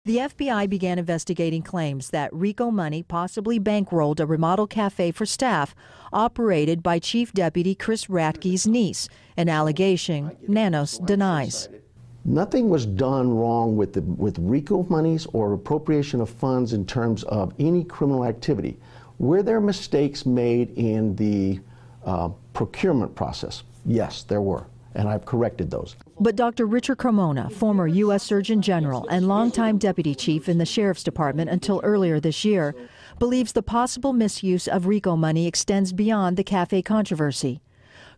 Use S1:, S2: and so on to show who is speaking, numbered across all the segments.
S1: The FBI began investigating claims that RICO money possibly bankrolled a remodel cafe for staff operated by Chief Deputy Chris Radke's niece, an allegation Nanos denies.
S2: Nothing was done wrong with RICO monies or appropriation of funds in terms of any criminal activity. Were there mistakes made in the procurement process? Yes, there were, and I've corrected those.
S1: But Dr. Richard Carmona, former U.S. Surgeon General and longtime deputy chief in the Sheriff's Department until earlier this year, believes the possible misuse of RICO money extends beyond the cafe controversy.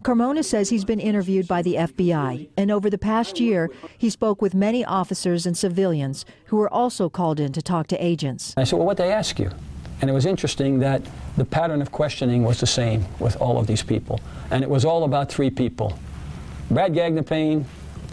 S1: Carmona says he's been interviewed by the FBI, and over the past year, he spoke with many officers and civilians who were also called in to talk to agents.
S3: I said, well, what'd they ask you? And it was interesting that the pattern of questioning was the same with all of these people. And it was all about three people: Brad Gagnapane,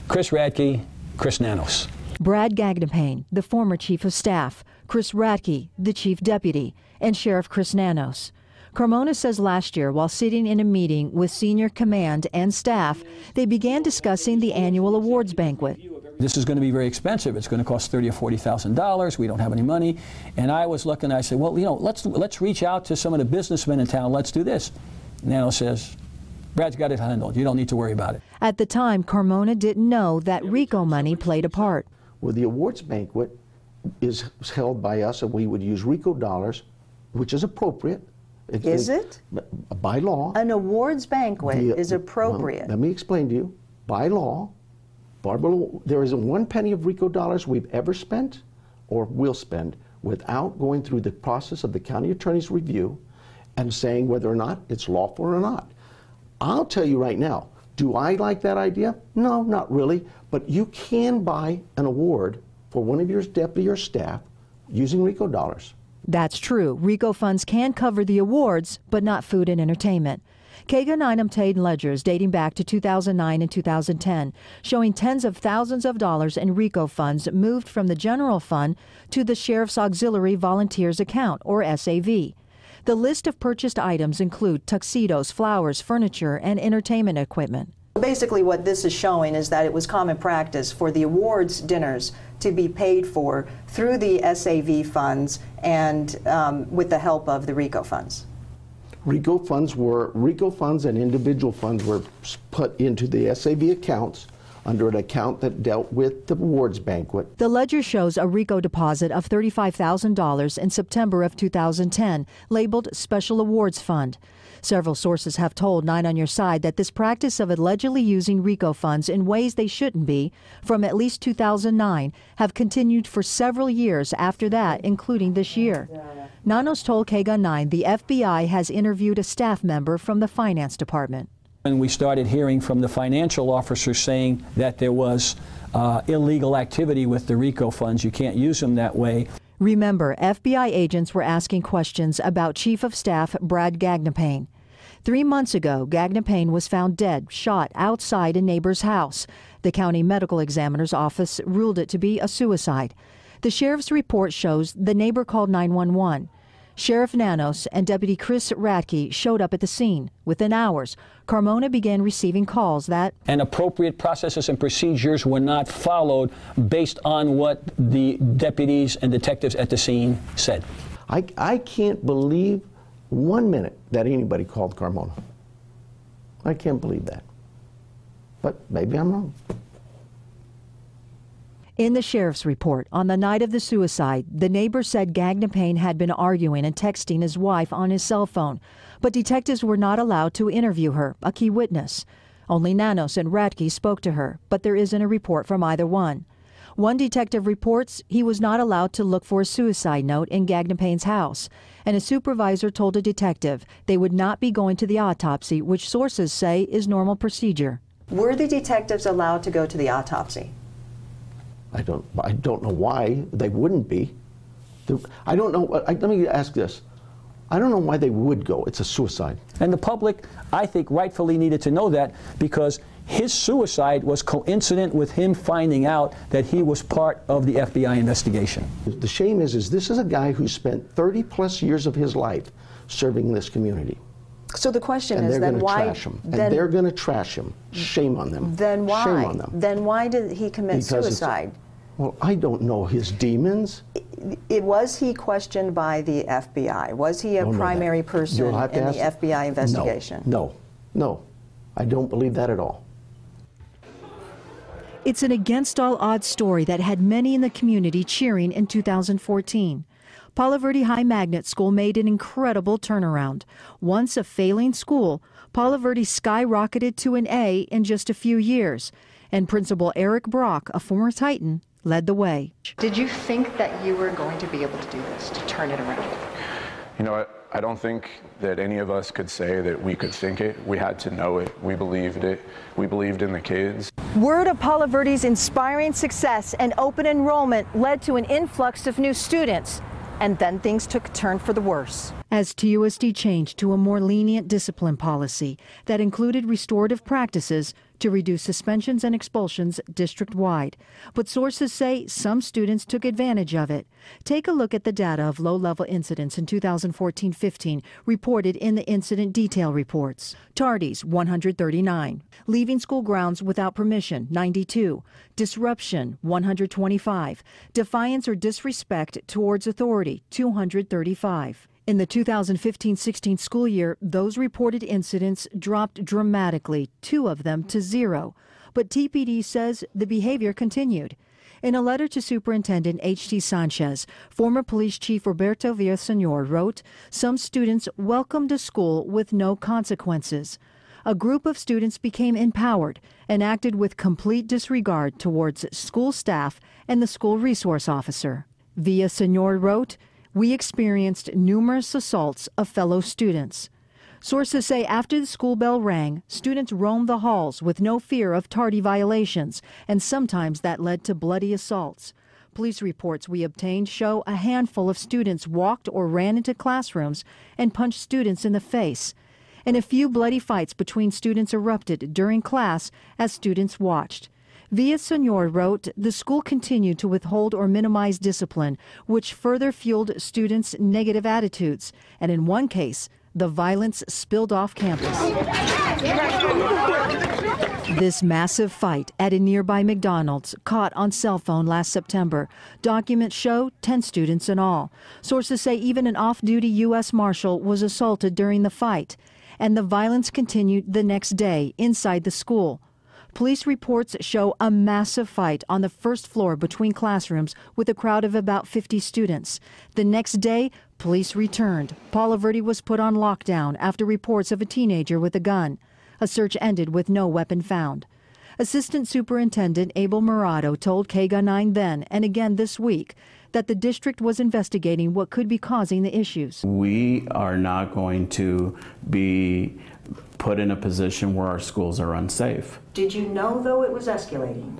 S3: Chris Radke, Chris Nanos.
S1: Brad Gagnapane, the former chief of staff, Chris Radke, the chief deputy, and Sheriff Chris Nanos. Carmona says last year, while sitting in a meeting with senior command and staff, they began discussing the annual awards banquet.
S3: This is going to be very expensive. It's going to cost $30,000 or $40,000. We don't have any money. And I was looking, I said, well, you know, let's reach out to some of the businessmen in town. Let's do this. Nanos says, Brad's got it handled. You don't need to worry about it.
S1: At the time, Carmona didn't know that RICO money played a part.
S2: Well, the awards banquet is held by us, and we would use RICO dollars, which is appropriate.
S4: Is it?
S2: By law.
S4: An awards banquet is appropriate.
S2: Well, let me explain to you. By law, Barbara, there isn't one penny of RICO dollars we've ever spent or will spend without going through the process of the county attorney's review and saying whether or not it's lawful or not. I'll tell you right now, do I like that idea? No, not really. But you can buy an award for one of your deputy or staff using RICO dollars.
S1: That's true. RICO funds can cover the awards, but not food and entertainment. Kaga-9 ledgers dating back to 2009 and 2010, showing tens of thousands of dollars in RICO funds moved from the general fund to the Sheriff's Auxiliary Volunteers Account, or SAV. The list of purchased items include tuxedos, flowers, furniture, and entertainment equipment.
S4: Basically what this is showing is that it was common practice for the awards dinners to be paid for through the SAV funds and with the help of the RICO funds.
S2: RICO funds and individual funds were put into the SAV accounts under an account that dealt with the awards banquet.
S1: The ledger shows a RICO deposit of $35,000 in September of 2010, labeled Special Awards Fund. Several sources have told 9 on Your Side that this practice of allegedly using RICO funds in ways they shouldn't be, from at least 2009, have continued for several years after that, including this year. Nanos told Kaga-9 the FBI has interviewed a staff member from the finance department.
S3: And we started hearing from the financial officers saying that there was illegal activity with the RICO funds. You can't use them that way.
S1: Remember, FBI agents were asking questions about Chief of Staff Brad Gagnapane. 3 months ago, Gagnapane was found dead, shot outside a neighbor's house. The county medical examiner's office ruled it to be a suicide. The sheriff's report shows the neighbor called 911. Sheriff Nanos and Deputy Chris Radke showed up at the scene. Within hours, Carmona began receiving calls that
S3: and appropriate processes and procedures were not followed based on what the deputies and detectives at the scene said.
S2: I can't believe 1 minute that anybody called Carmona. I can't believe that. But maybe I'm wrong.
S1: In the sheriff's report, on the night of the suicide, the neighbor said Gagnapane had been arguing and texting his wife on his cell phone, but detectives were not allowed to interview her, a key witness. Only Nanos and Radke spoke to her, but there isn't a report from either one. One detective reports he was not allowed to look for a suicide note in Gagnapane's house, and a supervisor told a detective they would not be going to the autopsy, which sources say is normal procedure.
S4: Were the detectives allowed to go to the autopsy?
S2: I don't know why they wouldn't be. I don't know. Let me ask this. I don't know why they would go. It's a suicide.
S3: And the public, I think, rightfully needed to know that because his suicide was coincident with him finding out that he was part of the FBI investigation.
S2: The shame is this is a guy who spent 30+ years of his life serving this community.
S4: So the question
S2: is
S4: then why?
S2: Trash him. And they're going to trash him. Shame on them.
S4: Then why?
S2: Shame on them.
S4: Then why did he commit suicide?
S2: Well, I don't know his demons.
S4: Was he questioned by the FBI? Was he a primary person in the FBI investigation?
S2: No, I don't believe that at all.
S1: It's an against all odds story that had many in the community cheering in 2014. Palo Verde High Magnet School made an incredible turnaround. Once a failing school, Palo Verde skyrocketed to an A in just a few years, and Principal Eric Brock, a former Titan, led the way.
S5: Did you think that you were going to be able to do this, to turn it around?
S6: You know, I don't think that any of us could say that we could think it. We had to know it. We believed it. We believed in the kids.
S1: Word of Palo Verde's inspiring success and open enrollment led to an influx of new students. And then things took a turn for the worse. As TUSD changed to a more lenient discipline policy that included restorative practices to reduce suspensions and expulsions district-wide. But sources say some students took advantage of it. Take a look at the data of low-level incidents in 2014-15 reported in the incident detail reports. Tardies, 139. Leaving school grounds without permission, 92. Disruption, 125. Defiance or disrespect towards authority, 235. In the 2015-16 school year, those reported incidents dropped dramatically, 2 of them to 0. But TPD says the behavior continued. In a letter to Superintendent H.T. Sanchez, former Police Chief Roberto Villaseñor wrote, "Some students welcomed a school with no consequences. A group of students became empowered and acted with complete disregard towards school staff and the school resource officer." Villaseñor wrote, "We experienced numerous assaults of fellow students." Sources say after the school bell rang, students roamed the halls with no fear of tardy violations, and sometimes that led to bloody assaults. Police reports we obtained show a handful of students walked or ran into classrooms and punched students in the face. And a few bloody fights between students erupted during class as students watched. Villaseñor wrote, "The school continued to withhold or minimize discipline, which further fueled students' negative attitudes, and in one case, the violence spilled off campus." This massive fight at a nearby McDonald's, caught on cell phone last September. Documents show 10 students in all. Sources say even an off-duty U.S. Marshal was assaulted during the fight, and the violence continued the next day inside the school. Police reports show a massive fight on the first floor between classrooms with a crowd of about 50 students. The next day, police returned. Palo Verde was put on lockdown after reports of a teenager with a gun. A search ended with no weapon found. Assistant Superintendent Abel Murado told KGA 9 then and again this week that the district was investigating what could be causing the issues.
S7: We are not going to be put in a position where our schools are unsafe.
S4: Did you know, though, it was escalating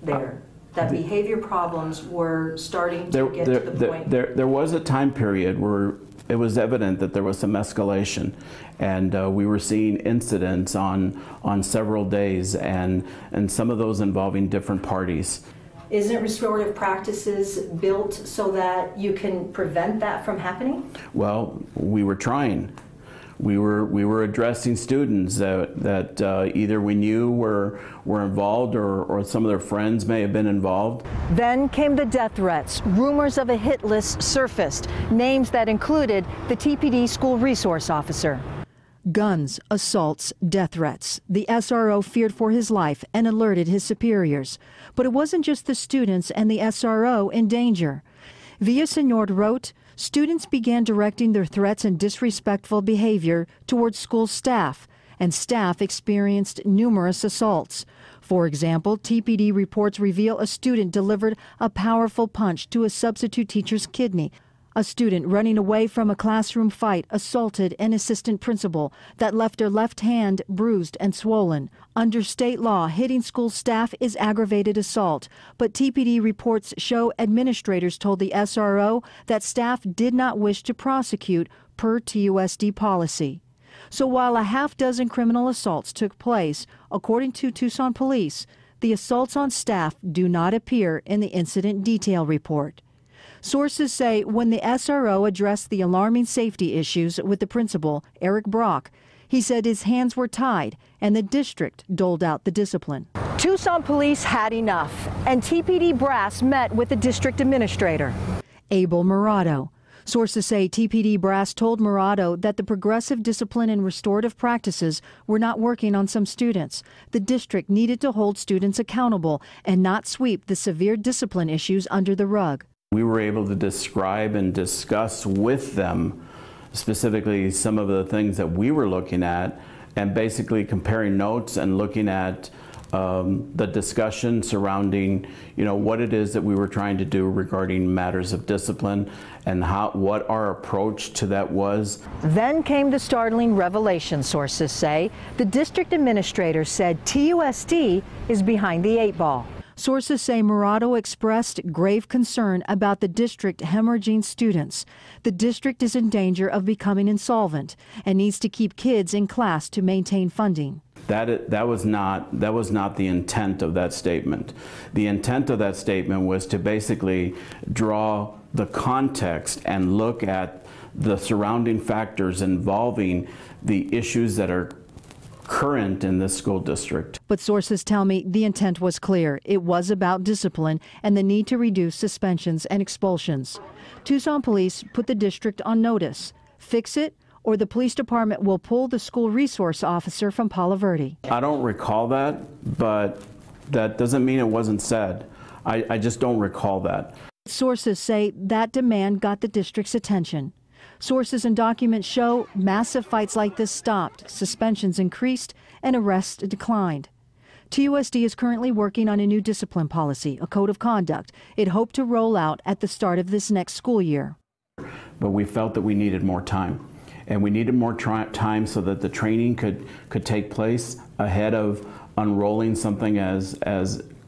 S4: there? That behavior problems were starting to get to the point?
S7: There was a time period where it was evident that there was some escalation, and we were seeing incidents on several days, and some of those involving different parties.
S4: Isn't restorative practices built so that you can prevent that from happening?
S7: Well, we were trying. We were addressing students that either we knew were involved or some of their friends may have been involved.
S1: Then came the death threats. Rumors of a hit list surfaced, names that included the TPD school resource officer. Guns, assaults, death threats. The SRO feared for his life and alerted his superiors. But it wasn't just the students and the SRO in danger. Villaseñor wrote, "Students began directing their threats and disrespectful behavior towards school staff, and staff experienced numerous assaults. For example, TPD reports reveal a student delivered a powerful punch to a substitute teacher's kidney. A student running away from a classroom fight assaulted an assistant principal that left her left hand bruised and swollen. Under state law, hitting school staff is aggravated assault, but TPD reports show administrators told the SRO that staff did not wish to prosecute per TUSD policy. So while a half-dozen criminal assaults took place, according to Tucson police, the assaults on staff do not appear in the incident detail report. Sources say when the SRO addressed the alarming safety issues with the principal, Eric Brock, He said his hands were tied and the district doled out the discipline. Tucson police had enough, and TPD brass met with the district administrator, Abel Murado. Sources say TPD brass told Murado that the progressive discipline and restorative practices were not working on some students. The district needed to hold students accountable and not sweep the severe discipline issues under the rug.
S7: We were able to describe and discuss with them specifically some of the things that we were looking at, and basically comparing notes and looking at the discussion surrounding, what it is that we were trying to do regarding matters of discipline and what our approach to that was.
S1: Then came the startling revelation, sources say. The district administrator said TUSD is behind the 8 ball. Sources say Murado expressed grave concern about the district hemorrhaging students. The district is in danger of becoming insolvent and needs to keep kids in class to maintain funding.
S7: That was not the intent of that statement. The intent of that statement was to basically draw the context and look at the surrounding factors involving the issues that are current in this school district.
S1: But sources tell me the intent was clear. It was about discipline and the need to reduce suspensions and expulsions. Tucson police put the district on notice. Fix it, or the police department will pull the school resource officer from Palo Verde.
S7: I don't recall that, but that doesn't mean it wasn't said. I just don't recall that.
S1: Sources say that demand got the district's attention. Sources and documents show massive fights like this stopped, suspensions increased, and arrests declined. TUSD is currently working on a new discipline policy, a code of conduct it hoped to roll out at the start of this next school year.
S7: But we felt that we needed more time. And we needed more time so that the training could take place ahead of unrolling something as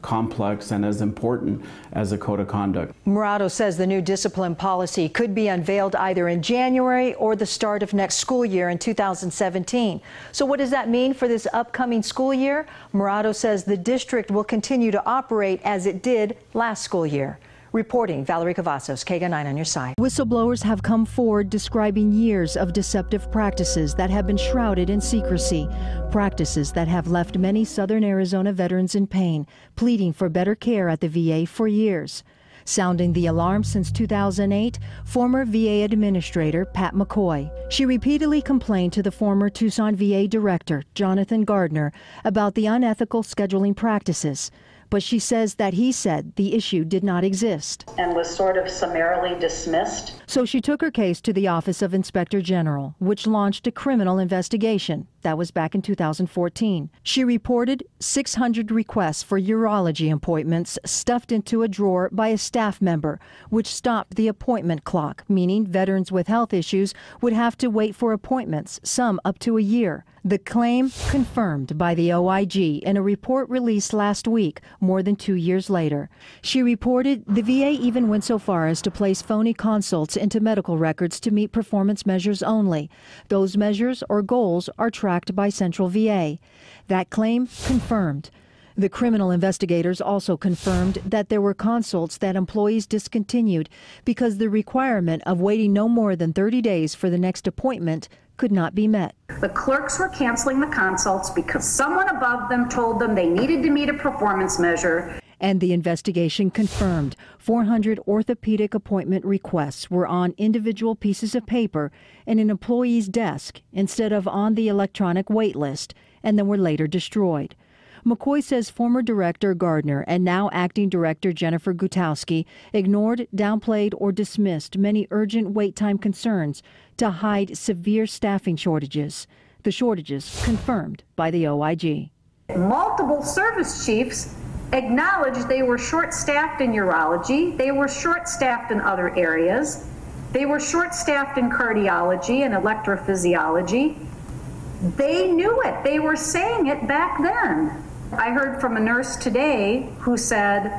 S7: complex and as important as a code of conduct.
S1: Murado says the new discipline policy could be unveiled either in January or the start of next school year in 2017. So what does that mean for this upcoming school year? Murado says the district will continue to operate as it did last school year. Reporting, Valerie Cavazos, KGUN 9 on your side. Whistleblowers have come forward describing years of deceptive practices that have been shrouded in secrecy. Practices that have left many Southern Arizona veterans in pain, pleading for better care at the VA for years. Sounding the alarm since 2008, former VA Administrator Pat McCoy. She repeatedly complained to the former Tucson VA Director, Jonathan Gardner, about the unethical scheduling practices. But she says that he said the issue did not exist.
S8: And was sort of summarily dismissed.
S1: So she took her case to the Office of Inspector General, which launched a criminal investigation. That was back in 2014. She reported 600 requests for urology appointments stuffed into a drawer by a staff member, which stopped the appointment clock, meaning veterans with health issues would have to wait for appointments, some up to a year. The claim confirmed by the OIG in a report released last week, more than 2 years later. She reported the VA even went so far as to place phony consults into medical records to meet performance measures only. Those measures or goals are tracked by Central VA. That claim confirmed. The criminal investigators also confirmed that there were consults that employees discontinued because the requirement of waiting no more than 30 days for the next appointment could not be met.
S8: The clerks were canceling the consults because someone above them told them they needed to meet a performance measure.
S1: And the investigation confirmed 400 orthopedic appointment requests were on individual pieces of paper in an employee's desk instead of on the electronic wait list, and then were later destroyed. McCoy says former Director Gardner and now Acting Director Jennifer Gutowski ignored, downplayed, or dismissed many urgent wait time concerns to hide severe staffing shortages. The shortages confirmed by the OIG.
S8: Multiple service chiefs acknowledged they were short-staffed in urology, they were short-staffed in other areas, they were short-staffed in cardiology and electrophysiology. They knew it. They were saying it back then. I heard from a nurse today who said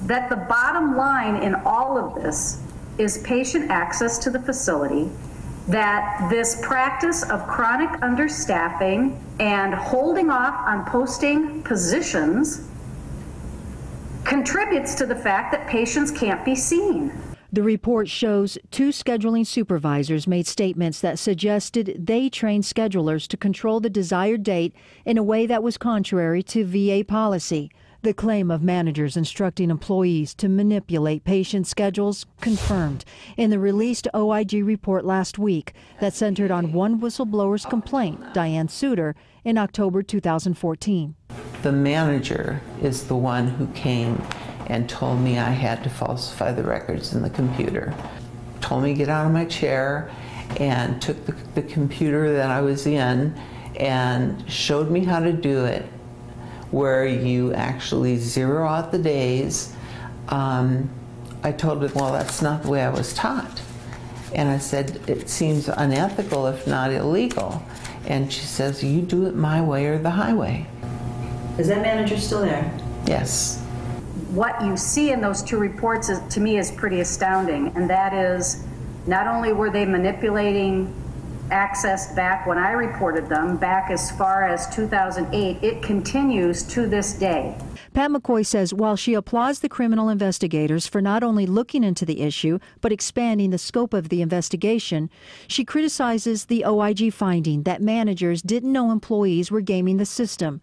S8: that the bottom line in all of this is patient access to the facility, that this practice of chronic understaffing and holding off on posting positions contributes to the fact that patients can't be seen.
S1: The report shows 2 scheduling supervisors made statements that suggested they trained schedulers to control the desired date in a way that was contrary to VA policy. The claim of managers instructing employees to manipulate patient schedules confirmed in the released OIG report last week that centered on one whistleblower's complaint, Diane Suter, in October 2014.
S9: The manager is the one who came and told me I had to falsify the records in the computer. Told me to get out of my chair and took the computer that I was in and showed me how to do it, where you actually zero out the days. I told her, well, that's not the way I was taught. And I said, it seems unethical if not illegal. And she says, you do it my way or the highway.
S4: Is that manager still there?
S9: Yes.
S8: What you see in those 2 reports to me is pretty astounding, and that is not only were they manipulating access back when I reported them, back as far as 2008, it continues to this day.
S1: Pat McCoy says while she applauds the criminal investigators for not only looking into the issue, but expanding the scope of the investigation, she criticizes the OIG finding that managers didn't know employees were gaming the system,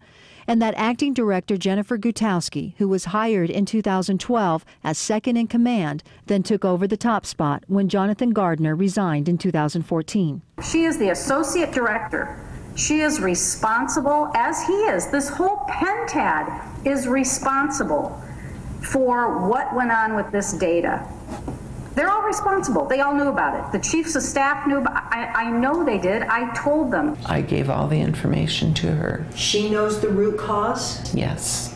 S1: and that Acting Director Jennifer Gutowski, who was hired in 2012 as second in command, then took over the top spot when Jonathan Gardner resigned in 2014.
S8: She is the Associate Director. She is responsible, as he is. This whole pentad is responsible for what went on with this data. They're all responsible. They all knew about it. The chiefs of staff knew about it. I know they did. I told them.
S9: I gave all the information to her.
S4: She knows the root cause?
S9: Yes.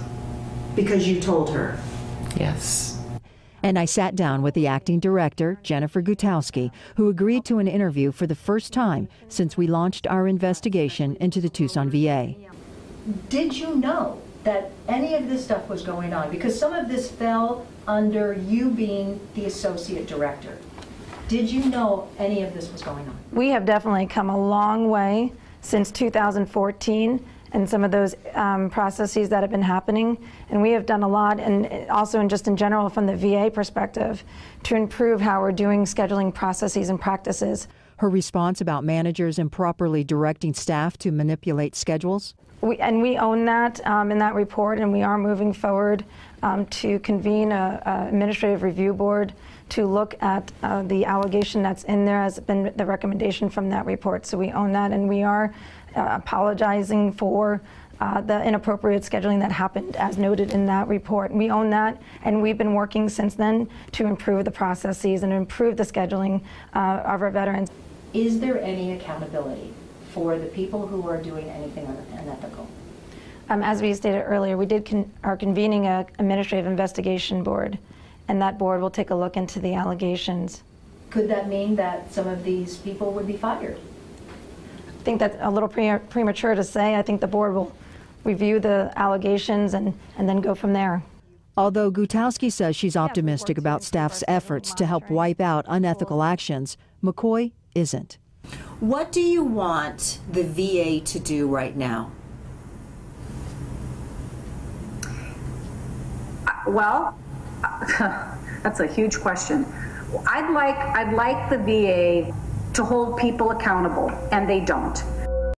S4: Because you told her?
S9: Yes.
S1: And I sat down with the acting director, Jennifer Gutowski, who agreed to an interview for the first time since we launched our investigation into the Tucson VA.
S10: Did you know that any of this stuff was going on? Because some of this fell under you being the associate director. Did you know any of this was going on?
S11: We have definitely come a long way since 2014 and some of those processes that have been happening. And we have done a lot, and also just in general from the VA perspective, to improve how we're doing scheduling processes and practices.
S1: Her response about managers improperly directing staff to manipulate schedules?
S11: We own that in that report, and we are moving forward to convene an administrative review board to look at the allegation that's in there has been the recommendation from that report. So we own that, and we are apologizing for the inappropriate scheduling that happened as noted in that report. We own that, and we've been working since then to improve the processes and improve the scheduling of our veterans.
S10: Is there any accountability for the people who are doing anything unethical?
S11: As we stated earlier, we are convening an administrative investigation board, and that board will take a look into the allegations.
S10: Could that mean that some of these people would be fired?
S11: I think that's a little premature to say. I think the board will review the allegations and then go from there.
S1: Although Gutowski says she's optimistic about staff's efforts to help wipe out unethical actions, McCoy isn't.
S4: What do you want the VA to do right now?
S8: Well, that's a huge question. I'd like the VA to hold people accountable, and they don't.